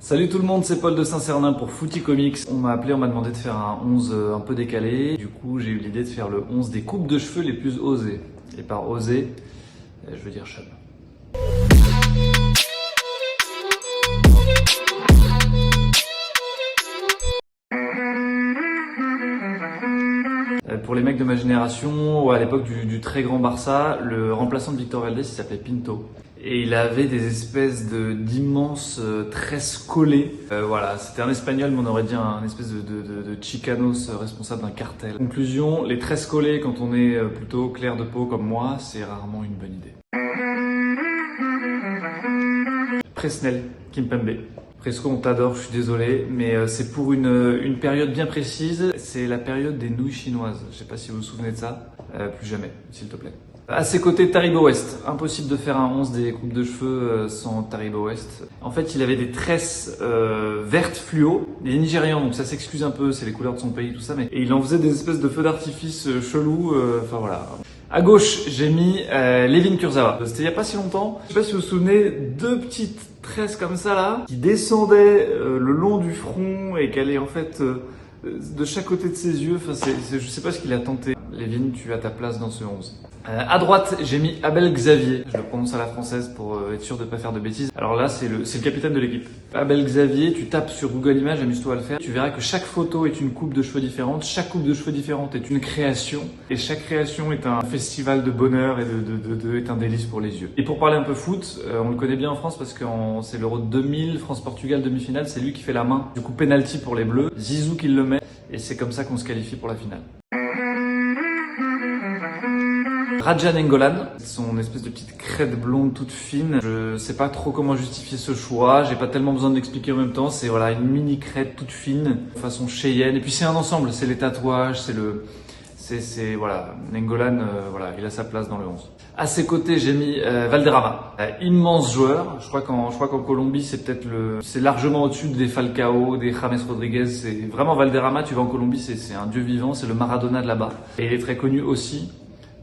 Salut tout le monde, c'est Paul de Saint-Cernin pour Footy Comics. On m'a appelé, on m'a demandé de faire un 11 un peu décalé. Du coup, j'ai eu l'idée de faire le 11 des coupes de cheveux les plus osées. Et par osé, je veux dire chum. Pour les mecs de ma génération, à l'époque du très grand Barça, le remplaçant de Victor Valdés, il s'appelait Pinto. Et il avait des espèces d'immenses tresses collées. Voilà, c'était un espagnol, mais on aurait dit un espèce de chicanos responsable d'un cartel. Conclusion, les tresses collées quand on est plutôt clair de peau comme moi, c'est rarement une bonne idée. Presnel, Kimpembe. Presco, on t'adore, je suis désolé, mais c'est pour une période bien précise. C'est la période des nouilles chinoises. Je sais pas si vous vous souvenez de ça. Plus jamais, s'il te plaît. À ses côtés, Taribo West. Impossible de faire un 11 des coupes de cheveux sans Taribo West. En fait, il avait des tresses vertes fluo. Il est nigérian, donc ça s'excuse un peu, c'est les couleurs de son pays, tout ça. Et il en faisait des espèces de feux d'artifice chelous. Enfin voilà. À gauche, j'ai mis Layvin Kurzawa. C'était il y a pas si longtemps. Je sais pas si vous vous souvenez, deux petites tresses comme ça là, qui descendaient le long du front et qui allaient en fait de chaque côté de ses yeux. Enfin, je sais pas ce qu'il a tenté. Layvin, tu as ta place dans ce 11. À droite, j'ai mis Abel Xavier. Je le prononce à la française pour être sûr de pas faire de bêtises. Alors là, c'est le capitaine de l'équipe. Abel Xavier, tu tapes sur Google Images, amuse-toi à le faire. Tu verras que chaque photo est une coupe de cheveux différente. Chaque coupe de cheveux différente est une création. Et chaque création est un festival de bonheur et est un délice pour les yeux. Et pour parler un peu foot, on le connaît bien en France parce que c'est l'Euro 2000, France-Portugal demi-finale. C'est lui qui fait la main. Du coup, penalty pour les Bleus. Zizou qui le met. Et c'est comme ça qu'on se qualifie pour la finale. Radja Nainggolan, son espèce de petite crête blonde toute fine. Je sais pas trop comment justifier ce choix, j'ai pas tellement besoin de l'expliquer en même temps. C'est voilà une mini crête toute fine, façon Cheyenne. Et puis c'est un ensemble, c'est les tatouages, c'est voilà, Nainggolan, voilà, il a sa place dans le 11. À ses côtés, j'ai mis Valderrama, immense joueur. Je crois qu'en Colombie, c'est largement au-dessus des Falcao, des James Rodriguez. C'est vraiment Valderrama. Tu vas en Colombie, c'est un dieu vivant, c'est le Maradona de là-bas. Et il est très connu aussi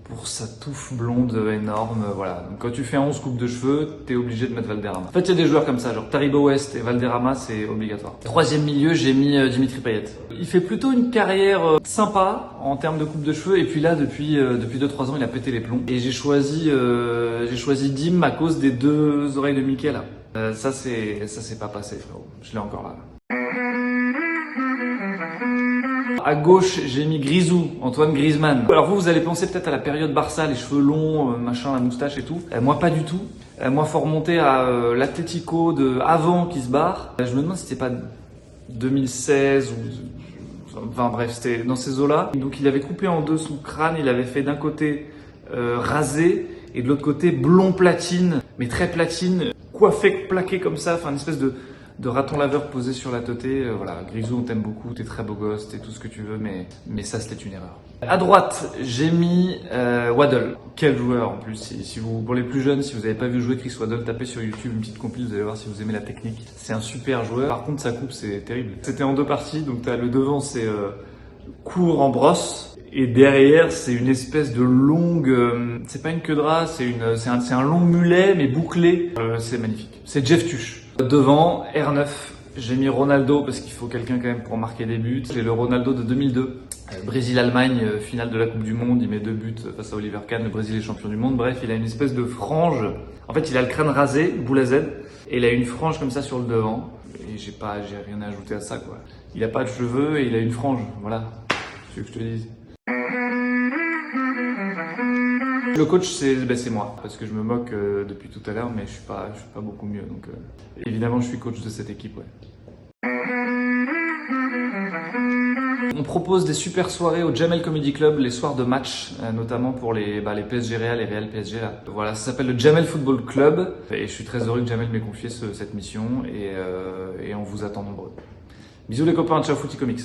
pour sa touffe blonde énorme, voilà. Donc quand tu fais 11 coupes de cheveux, t'es obligé de mettre Valderrama. En fait, il y a des joueurs comme ça, genre Taribo West et Valderrama, c'est obligatoire. Troisième milieu, j'ai mis Dimitri Payet. Il fait plutôt une carrière sympa en termes de coupe de cheveux, et puis là, depuis 2-3 ans, il a pété les plombs. Et j'ai choisi Dim à cause des deux oreilles de Mickey là. Ça c'est pas passé, frérot. Je l'ai encore là. À gauche, j'ai mis Grisou, Antoine Griezmann. Alors vous allez penser peut-être à la période Barça, les cheveux longs, machin, la moustache et tout. Moi, pas du tout. Moi, faut remonter à l'Atlético de avant qui se barre. Je me demande si c'était pas 2016 ou... Enfin bref, c'était dans ces eaux-là. Donc il avait coupé en deux son crâne, il avait fait d'un côté rasé et de l'autre côté blond platine, mais très platine, coiffé, plaqué comme ça, enfin une espèce de raton laveur posé sur la teuté. Voilà, Grisou, on t'aime beaucoup, t'es très beau gosse, t'es tout ce que tu veux, mais ça c'était une erreur. À droite, j'ai mis Waddle. Quel joueur en plus. Si vous, pour les plus jeunes, si vous n'avez pas vu jouer Chris Waddle, tapez sur YouTube une petite compile, vous allez voir si vous aimez la technique. C'est un super joueur. Par contre, sa coupe, c'est terrible. C'était en deux parties, donc t'as le devant, c'est court en brosse. Et derrière, c'est une espèce de longue, c'est pas une queue de rat, c'est un long mulet, mais bouclé. C'est magnifique. C'est Jeff Tuch. Devant, R9, j'ai mis Ronaldo parce qu'il faut quelqu'un quand même pour marquer des buts. J'ai le Ronaldo de 2002. Brésil-Allemagne, finale de la Coupe du Monde, il met 2 buts face à Oliver Kahn, le Brésil est champion du monde. Bref, il a une espèce de frange. En fait, il a le crâne rasé, boule à Z, et il a une frange comme ça sur le devant. Et j'ai rien à ajouter à ça, quoi. Il a pas de cheveux et il a une frange, voilà. C'est ce que je te dise. Le coach, c'est moi, parce que je me moque depuis tout à l'heure, mais je suis pas beaucoup mieux. Donc, évidemment, je suis coach de cette équipe, ouais. On propose des super soirées au Jamel Comedy Club, les soirs de match, notamment pour les PSG Real et Real PSG là. Voilà, ça s'appelle le Jamel Football Club, et je suis très heureux que Jamel m'ait confié cette mission, et on vous attend nombreux. Bisous les copains, ciao Footy Comics.